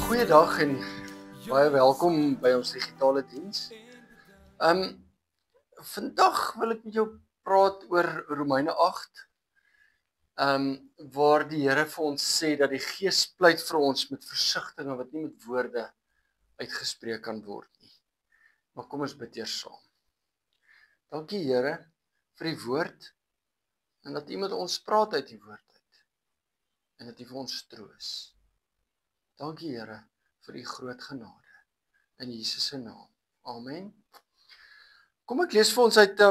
Goeiedag en baie welkom by ons digitale diens. Vandag wil ek met jou praat oor Romeine 8, waar die Here vir ons sê dat die Gees pleit vir ons met versigtings wat nie met woorde uitgespreek kan word nie. Maar kom ons bid eers saam. Dankie Here vir die woord en dat U met ons praat uit die woord uit en dat U vir ons troos. Dankie Here vir U groot genade in Jesus se naam. Amen. Kom ek lees vir ons uit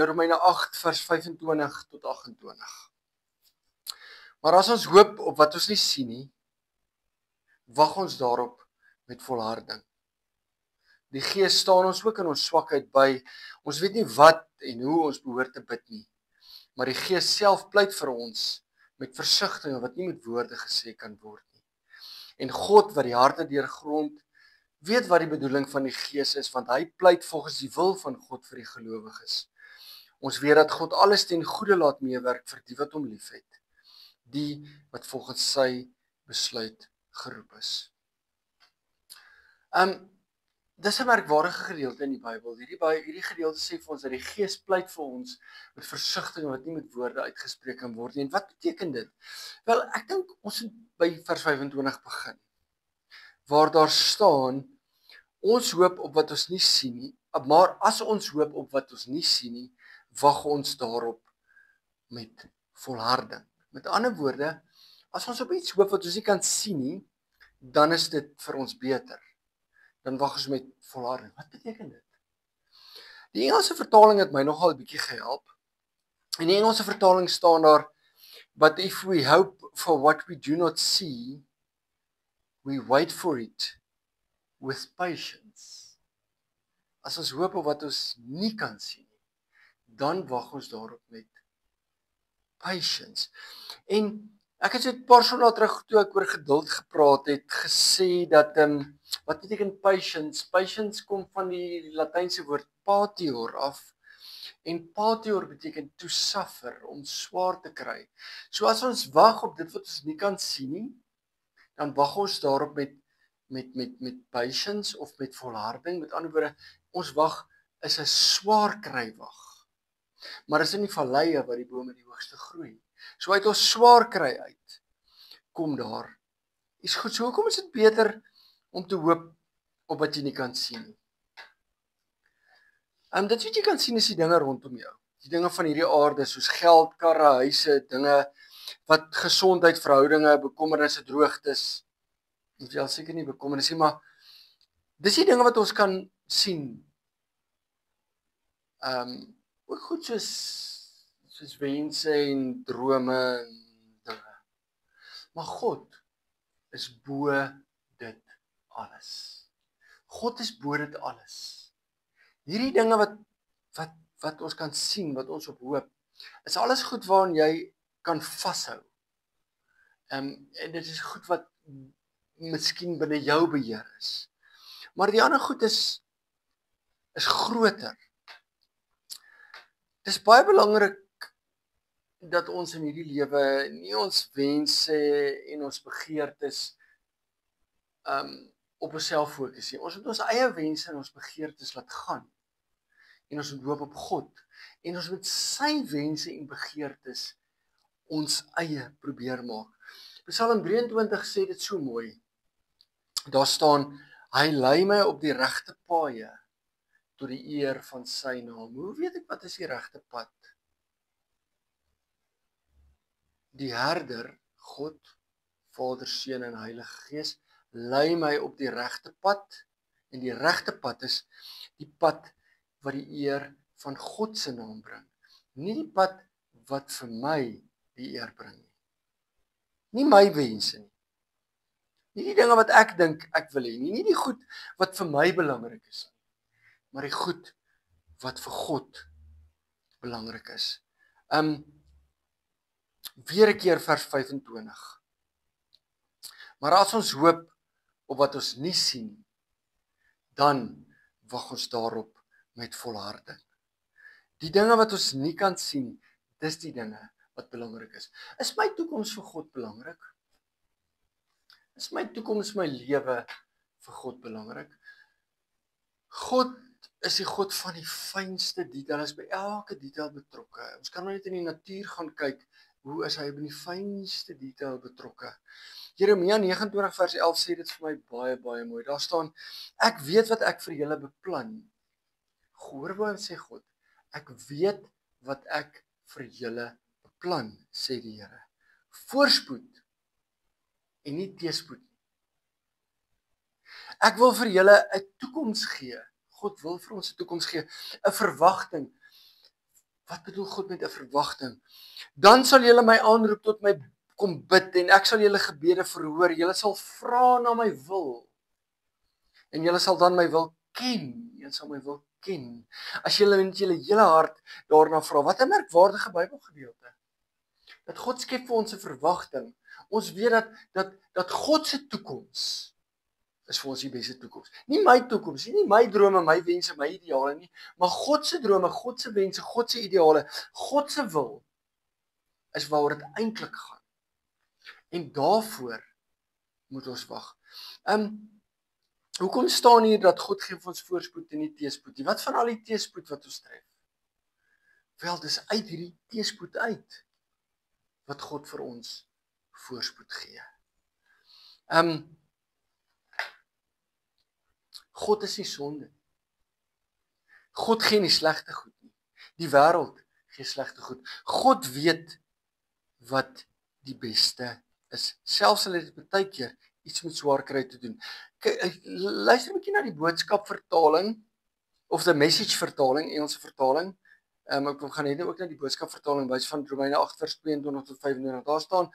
Romeine 8 vers 25 tot 28. Maar as ons hoop op wat ons nie sien nie, wag ons daarop met volharding. Die Gees staan ons ook in ons swakheid by. Ons weet nie wat en hoe ons behoort te bid nie, maar die Gees self pleit vir ons met versigtings wat nie met woorde gesê kan word nie. En God wat die harte deurgrond, weet wat die bedoeling van die Gees is, want hy pleit volgens die wil van God vir die gelowiges. Ons weet dat God alles ten goeie laat meewerk vir die wat hom liefhet, die wat volgens sy besluit geroep is. Dis 'n merkwaardige gedeelte in die Bybel. Hierdie gedeelte sê vir ons dat die Gees pleit vir ons met versigtings wat nie met woorde uitgespreek kan word nie. En wat beteken dit? Wel, ek dink ons moet by vers 25 begin, waar daar staan, ons hoop op wat ons nie sien nie, maar as ons hoop op wat ons nie sien nie, wag ons daarop met volharding. Met ander woorde, as ons op iets hoop wat ons nie kan sien nie, dan is dit vir ons beter. Dan wag ons met volharding. Wat beteken dit? Die Engelse vertaling het my nogal 'n bietjie gehelp. In die Engelse vertaling staan daar, but if we hope for what we do not see, we wait for it with patience. As ons hoop op wat ons nie kan sien nie, dan wag ons daarop met patience. En ek het so 'n paar dae terug toe ek oor geduld gepraat het, gesê dat wat beteken patience? Patience kom van die Latynse woord patior af. En patior beteken to suffer, om swaar te kry. So as ons wag op dit wat ons nie kan sien nie, dan wag ons daarop met patience of met volharding. Met ander woorde, ons wag is 'n swaar kry wag. Maar is in die valleie waar die bome die hoogste groei. So uit ons swaar kry uit, kom daar iets goed. So hoekom is dit beter om te hoop op wat jy nie kan sien nie? Dit wat jy kan sien is die dinge rondom jou. Die dinge van hierdie aarde, soos geld, karre, huise, dinge wat gesondheid, verhoudinge, bekommernisse, droogtes. Jy al seker nie bekommernisse nie, maar dis die dinge wat ons kan sien. Ook goed soos wense en drome en dinge. Maar God is bo dit alles. God is bo dit alles. Hierdie dinge wat ons kan sien, wat ons op hoop, is alles goed waaraan jy kan vashou. En dit is goed wat miskien binne jou beheer is. Maar die ander goed is groter. Dis baie belangrik dat ons in hierdie lewe nie ons wense en ons begeertes op onsself fokus nie. Ons moet ons eie wense en ons begeertes laat gaan. En ons moet hoop op God. En ons moet sy wense en begeertes ons eie probeer maak. Psalm 23 sê dit so mooi. Daar staan, hy lei my op die regte paaie tot die eer van sy naam. Hoe weet ek wat is die regte pad? Die herder, God, Vader, Seun en Heilige Gees, lei my op die regte pad, en die regte pad is die pad wat die eer van God se naam bring. Nie die pad wat vir my die eer bring nie. Nie my wense nie. Nie die dinge wat ek dink ek wil hê nie. Nie die goed wat vir my belangrik is. maar die goed wat vir God belangrik is. Weer 'n keer vers 25. Maar as ons hoop op wat ons nie sien nie, dan wag ons daarop met volharding. Die dinge wat ons nie kan sien, dis die dinge wat belangrik is. Is my toekoms vir God belangrik? Is my toekoms, my lewe vir God belangrik? God is die God van die fynste detail, hy is by elke detail betrokke. Ons kan maar net in die natuur gaan kyk, hoe is hy by die fynste detail betrokke? Jeremia 29 vers 11 sê dit vir my baie, baie mooi. Daar staan, ek weet wat ek vir julle beplan. Hoor wat sê God, ek weet wat ek vir julle beplan, sê die Here. Voorspoed en nie teëspoed nie. Ek wil vir julle 'n toekoms gee. God wil vir ons 'n toekoms gee, 'n verwagting. Wat bedoel God met 'n verwagting? Dan sal julle my aanroep tot my kom bid en ek sal julle gebede verhoor. Julle sal vra na my wil. En julle sal dan my wil ken. Julle sal my wil ken. As julle met julle hele hart daarna vra. Wat 'n merkwaardige Bybelgedeelte. Dat God skep vir ons 'n verwagting. Ons weet dat God se toekoms is vir ons die beste toekoms. Nie my toekoms nie, nie my drome, my wense, my ideale nie, maar God se drome, God se wense, God se ideale, God se wil is waaroor dit eintlik gaan. En daarvoor moet ons wag. Hoekom staan hier dat God gee vir ons voorspoed en nie teëspoed nie? Wat van al die teëspoed wat ons tref? Wel, dis uit hierdie teëspoed uit wat God vir ons voorspoed gee. God is nie sonde. God gee nie slegte goed nie. Die wêreld gee slegte goed. God weet wat die beste is. Selfs al het dit baie keer iets met swaar kry te doen. Luister 'n bietjie na die boodskap vertaling of the message vertaling, Engelse vertaling. Ek gaan net ook na die boodskap vertaling wys van Romeine 8 vers 22 tot 25. Daar staan: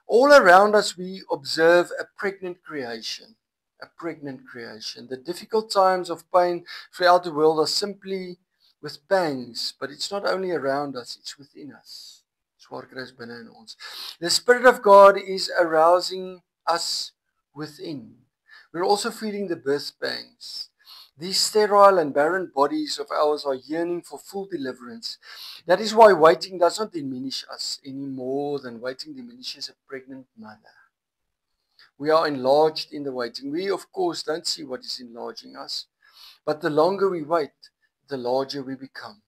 All around us we observe a pregnant creation. A pregnant creation. The difficult times of pain throughout the world are simply with pangs, but it's not only around us, it's within us. Swaar kry is binne in ons. The Spirit of God is arousing us within. We're also feeling the birth pangs. These sterile and barren bodies of ours are yearning for full deliverance. That is why waiting does not diminish us any more than waiting diminishes a pregnant mother. We are enlarged in the waiting. We, of course, don't see what is enlarging us. But the longer we wait, the larger we become.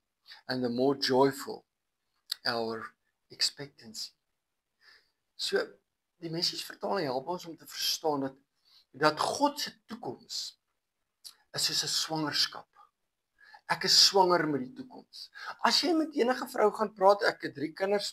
And the more joyful our expectancy. So, die message vertaling help ons om te verstaan dat God se toekoms is soos 'n swangerskap. Ek is swanger met die toekoms. As jy met enige vrou gaan praat, ek het 3 kinders.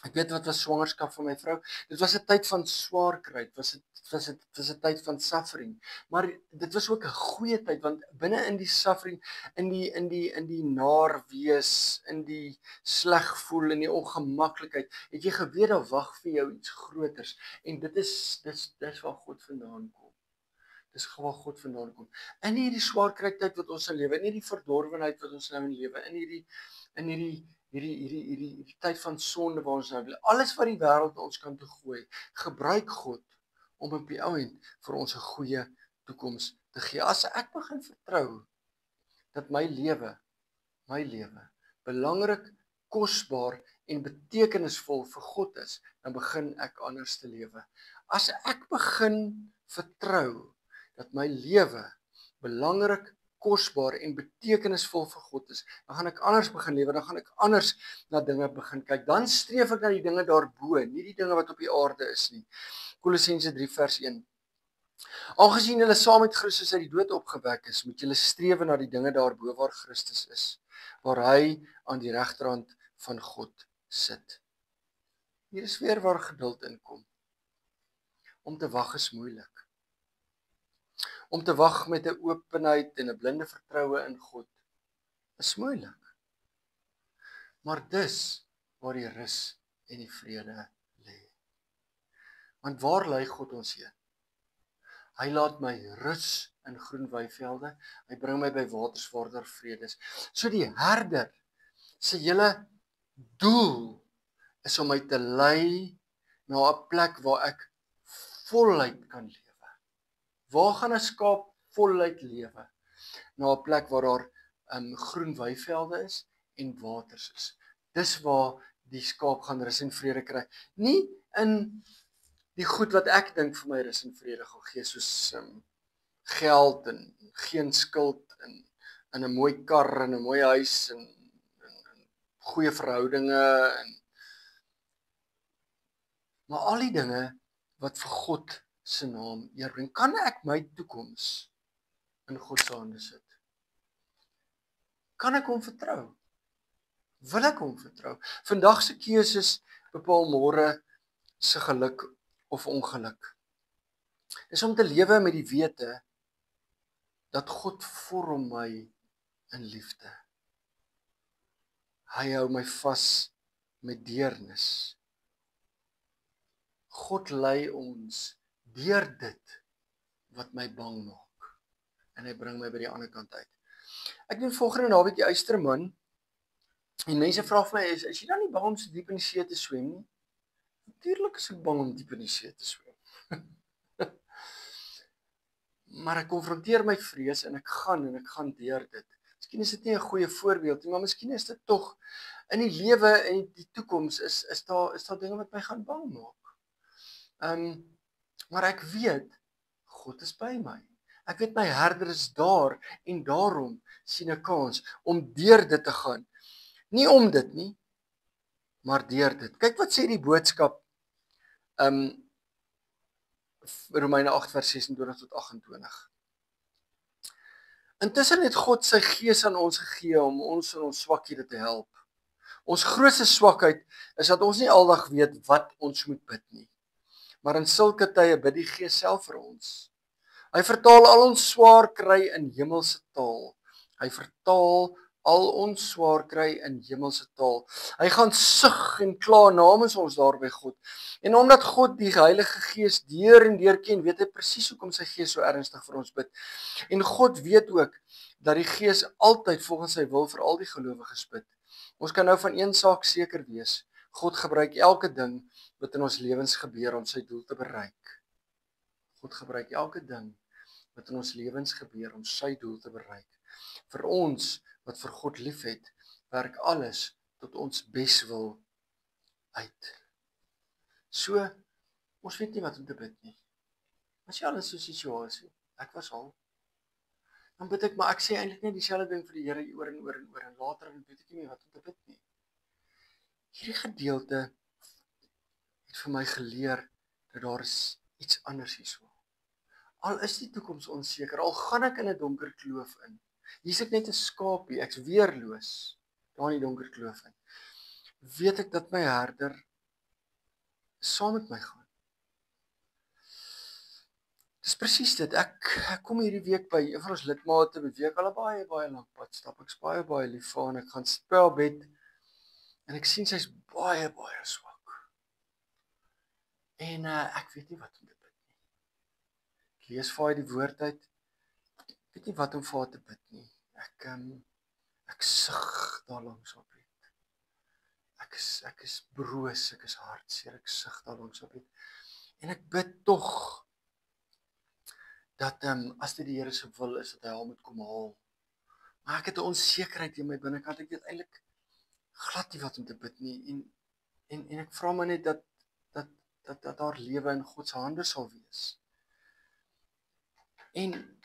Ek weet wat was swangerskap vir my vrou. Dit was 'n tyd van swaar kry. Dit was 'n tyd van suffering. Maar dit was ook 'n goeie tyd want binne in die suffering, in die naar wees, in die sleg voel, in die ongemaklikheid, het jy geweet daar wag vir jou iets groters. En dis waar God vandaan kom. Dis waar God vandaan kom. In hierdie swaar kry tyd wat ons nou lewe, in hierdie verdorwenheid wat ons nou in lewe, in hierdie tyd van sonde waar ons nou lewe. Alles wat die wêreld ons kan toe gooi, gebruik God om op die ou end vir ons 'n goeie toekoms te gee. As ek begin vertrou dat my lewe belangrik, kosbaar en betekenisvol vir God is, dan begin ek anders te lewe. As ek begin vertrou dat my lewe belangrik, kosbaar en betekenisvol vir God is, dan gaan ek anders begin lewe, dan gaan ek anders na dinge begin kyk. Dan streef ek na die dinge daarbo, nie die dinge wat op die aarde is nie. Kolossense 3 vers 1. Aangesien julle saam met Christus uit die dood opgewek is, moet julle streef na die dinge daarbo waar Christus is, waar hy aan die regterhand van God sit. Hier is weer waar geduld inkom. Om te wag is moeilik. Om te wag met 'n openheid en 'n blinde vertroue in God is moeilik. Maar dis waar die rus en die vrede lê. Want waar lei God ons heen? Hy laat my rus in groen weivelde. Hy bring my by waters waar daar vrede is. So die herder se hele doel is om my te lei na 'n plek waar ek voluit kan lewe. Waar gaan 'n skaap voluit lewe? Na 'n plek waar daar groen weivelde is en waters is. Dis waar die skaap gaan rus en vrede kry. Nie in die goed wat ek dink vir my rus en vrede gaan gee, soos geld en geen skuld en 'n mooi kar en 'n mooi huis en goeie verhoudinge maar al die dinge wat vir God se naam eer bring. Kan ek my toekoms in God se hande sit? Kan ek hom vertrou? Wil ek hom vertrou? Vandag se keuses bepaal môre se geluk of ongeluk. Dis om te lewe met die wete dat God vorm my in liefde. Hy hou my vas met deernis. God lei ons deur dit wat my bang maak. En hy bring my by die ander kant uit. Ek doen volgende naweek die Eysterman. En mense vra vir my, is jy dan nie bang om so diep in die see te swem nie? Natuurlik is ek bang om diep in die see te swem. Maar ek konfronteer my vrees en ek gaan deur dit. Miskien is dit nie 'n goeie voorbeeld nie, maar miskien is dit tog in die lewe en die toekoms is daar dinge wat my gaan bang maak. Maar ek weet God is by my. Ek weet my herder is daar en daarom sien ek kans om deur dit te gaan. Nie om dit nie, maar deur dit. Kyk wat sê die boodskap Romeine 8 vers 26 tot 28. Intussen het God sy gees aan ons gegee om ons in ons swakhede te help. Ons grootste swakheid is dat ons nie aldag weet wat ons moet bid nie. Maar in sulke tye bid die Gees self vir ons. Hy vertaal al ons swaar kry in hemelse taal. Hy vertaal al ons swaar kry in hemelse taal. Hy gaan sug en kla namens ons daar by God. En omdat God die Heilige Gees deur en deur ken, weet hy presies hoekom sy Gees so ernstig vir ons bid. En God weet ook dat die Gees altyd volgens sy wil vir al die gelowiges bid. Ons kan nou van een saak seker wees. God gebruik elke ding wat in ons lewens gebeur om sy doel te bereik. God gebruik elke ding wat in ons lewens gebeur om sy doel te bereik. Vir ons wat vir God liefhet, werk alles tot ons beswil uit. So, ons weet nie wat om te bid nie. As jy al in so 'n situasie, ek was al, dan bid ek, maar ek sê eintlik net dieselfde ding vir die Here oor en oor en oor en later en weet ek nie meer wat om te bid nie. Hierdie gedeelte het vir my geleer dat daar is iets anders hierso. Al is die toekoms onseker, al gaan ek in 'n donker kloof in. Hier's ek net 'n skaapie, ek's weerloos daar in die donker kloof in. Weet ek dat my herder saam met my gaan. Dis presies dit. Ek kom hierdie week by een van ons lidmate met wie ek al 'n baie lank pad stap. Ek's baie lief vir haar en ek gaan spel bed en ek sien sy's baie swak. En ek weet nie wat om te bid nie. Ek lees vir haar die woord uit. Ek weet nie wat om vir haar te bid nie. Ek sug daar langs op bed. Ek is broos, ek is hartseer, ek sug daar langs op bed. En ek bid tog dat as dit die Here se wil is dat hy haar moet kom haal. Maar ek het 'n onsekerheid in my binnekant. Ek weet eintlik glad nie wat om te bid nie. En ek vra maar net dat haar lewe in God se hande sal wees. En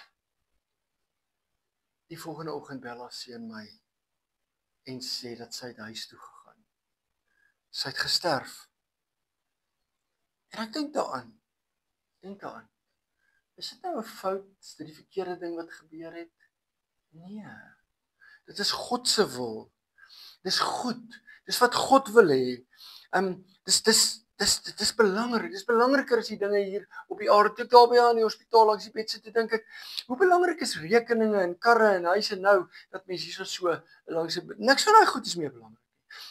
die volgende oggend bel haar seun my en sê dat sy het huis toe gegaan. Sy het gesterf. En ek dink daaraan. Is dit nou 'n fout? Is dit die verkeerde ding wat gebeur het? Nee. Dit is God se wil. Dis goed. Dis wat God wil hê. Dis belangrik. Dis belangriker as die dinge hier op die aarde. Toe ek daar by aan die hospitaal langs die bed sit, te dink ek, hoe belangrik is rekeninge en karre en huise nou dat mense hier so langs niks van daai goed is meer belangrik nie.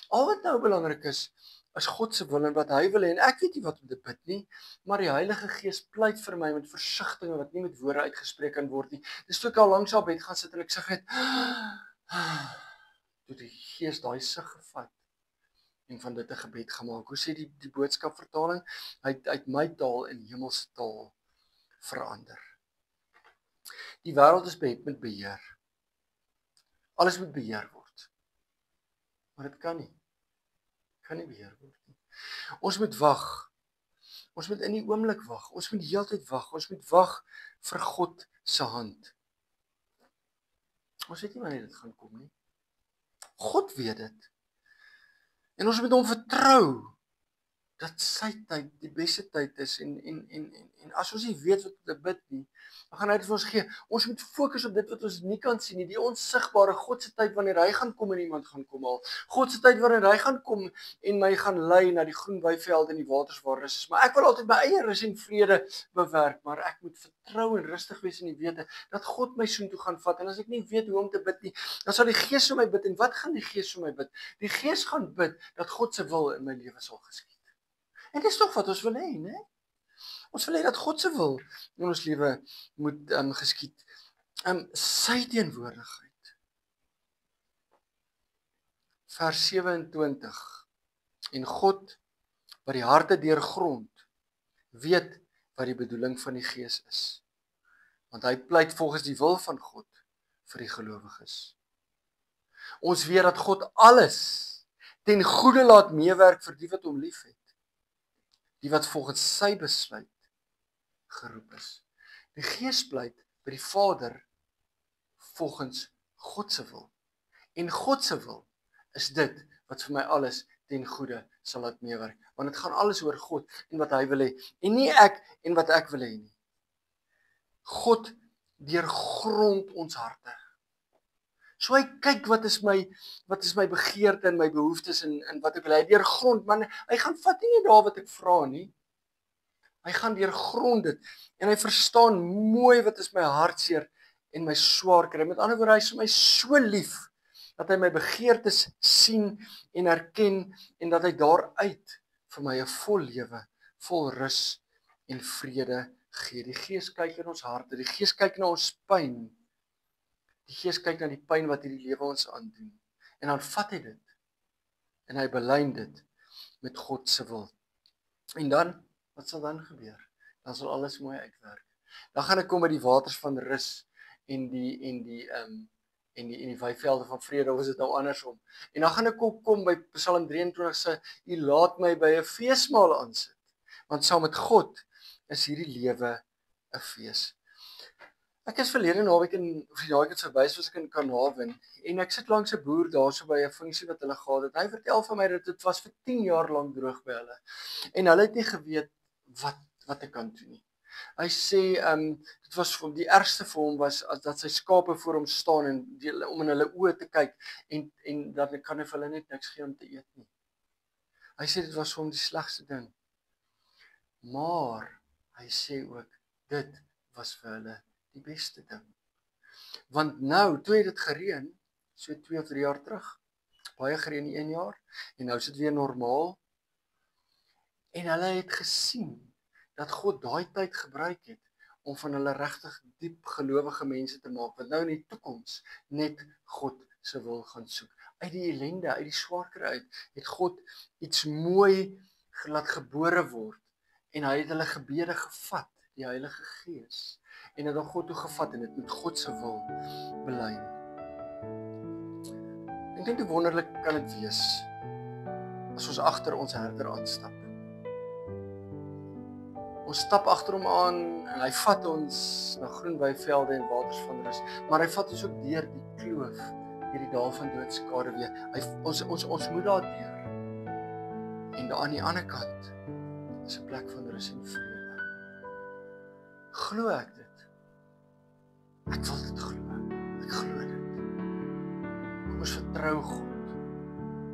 Al wat nou belangrik is as God se wil en wat hy wil hê. En ek weet nie wat om te bid nie, maar die Heilige Gees pleit vir my met versigtiging wat nie met woorde uitgespreek kan word nie. Dis toe ek al langs op bed gaan sit en ek sug net toe die Gees daai sug gevat en van dit 'n gebed gemaak. Hoe sê die boodskap vertaling? Hy het uit my taal in hemelse taal verander. Die wêreld is beheer met beheer. Alles moet beheer word. Maar dit kan nie. Kan nie beheer word nie. Ons moet wag. Ons moet in die oomblik wag. Ons moet heeltyd wag. Ons moet wag vir God se hand. Ons weet nie wanneer dit gaan kom nie. God weet dit. En ons moet hom vertrou dat sy tyd die beste tyd is en as ons nie weet wat om te bid nie, dan gaan hy dit vir ons gee. Ons moet fokus op dit wat ons nie kan sien nie, die onsigbare, God se tyd wanneer hy gaan kom en iemand gaan kom haal. God se tyd wanneer hy gaan kom en my gaan lei na die groen weivelde en die waters waar rus is. Maar ek wil altyd my eie rus en vrede bewerk, maar ek moet vertrou en rustig wees in die wete dat God my soontoe gaan vat. En as ek nie weet hoe om te bid nie, dan sal die Gees vir my bid. En wat gaan die Gees vir my bid? Die Gees gaan bid dat God se wil in my lewe sal geskied. En dis tog wat ons wil hê, né? Ons wil hê dat God se wil in ons lewe moet geskied. Sy teenwoordigheid. Vers 27. En God wat die harte deurgrond, weet wat die bedoeling van die Gees is. Want hy pleit volgens die wil van God vir die gelowiges. Ons weet dat God alles ten goeie laat meewerk vir die wat hom liefhet. Die wat volgens sy besluit geroep is. Die Gees pleit by die Vader volgens God se wil. En God se wil is dit wat vir my alles ten goeie sal laat meewerk. Want dit gaan alles oor God en wat hy wil hê. En nie ek en wat ek wil hê nie. God deurgrond ons harte. So hy kyk wat is my begeerte en my behoeftes en wat ek wil hê. Deurgrond, man, hy gaan vat nie daar wat ek vra nie. Hy gaan deurgrond dit en hy verstaan mooi wat is my hartseer en my swaar kry. Met ander woorde, hy is vir my so lief dat hy my begeertes sien en erken en dat hy daaruit vir my 'n vol lewe, vol rus en vrede gee. Die Gees kyk in ons harte, die Gees kyk na ons pyn. Die Gees kyk na die pyn wat hierdie lewe ons aandoen. En dan vat hy dit en hy belyn dit met God se wil. En dan, wat sal dan gebeur? Dan sal alles mooi uitwerk. Dan gaan ek kom by die waters van rus en die weivelde van vrede, of is dit nou andersom? En dan gaan ek kom by Psalm 23 se, U laat my by 'n feesmaal aansit. Want saam met God is hierdie lewe 'n fees. Ek is verlede naweek het verby soos ek in Kanawin en ek sit langs 'n boer daarso by 'n funksie wat hulle gehad het. Hy vertel vir my dat dit was vir 10 jaar lank droog by hulle. En hulle het nie geweet wat ek kan doen nie. Hy sê dit was vir die ergste vir hom was as dat sy skape voor hom staan en om in hulle oë te kyk en dat ek kan vir hulle net niks gee om te eet nie. Hy sê dit was vir hom die slegste ding. Maar hy sê ook dit was vir hulle die beste ding. Want nou, toe het dit gereën, so 2 of 3 jaar terug, baie gereën in 1 jaar, en nou is dit weer normaal, en hulle het gesien, dat God daai tyd gebruik het, om van hulle regtig diep gelowige mense te maak, wat nou in die toekoms net God se wil gaan soek. Uit die ellende, uit die swaar kry uit, het God iets mooi laat gebore word, en hy het hulle gebede gevat, die Heilige Gees, en het dan God toe gevat en dit met God se wil belyn. Ek dink hoe wonderlik kan dit wees as ons agter ons herder aanstap. Ons stap agter hom aan en hy vat ons na groen weivelde en waters van rus, maar hy vat ons ook deur die kloof, deur die dal van doodskade weer. Ons moet daar deur. En daar aan die ander kant is 'n plek van rus en vrede. Glo ek dit? Ek wil dit glo. Ek glo dit. Kom ons vertrou God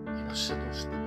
en ons sit ons toe.